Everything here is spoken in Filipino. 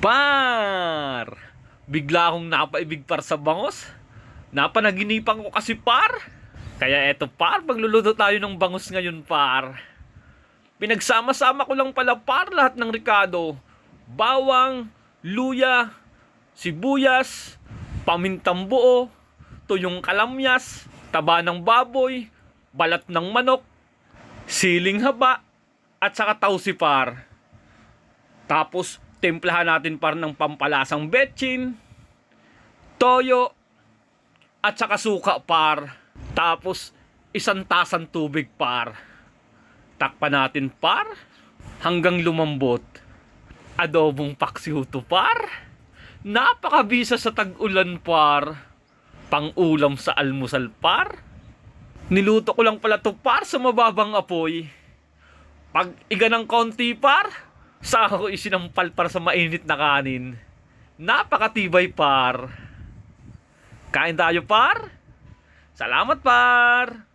Par! Bigla akong napaibig par sa bangos. Napanaginipan ko kasi par. Kaya eto par, magluluto tayo ng bangus ngayon par. Pinagsama-sama ko lang pala par lahat ng ricado. Bawang, luya, sibuyas, pamintang buo, tuyong kalamyas, taba ng baboy, balat ng manok, siling haba, at saka tausi par. Tapos, templahan natin par ng pampalasang betchin, toyo, at saka suka par. Tapos, isang tasang tubig par. Takpan natin par hanggang lumambot. Adobong paksiw to par. Napakabisa sa tag-ulan par. Pang-ulam sa almusal par. Niluto ko lang pala to par sa mababang apoy. Pag iga ng konti par, saka ko isinampal para sa mainit na kanin. Napakatibay par. Kain tayo par. Salamat par.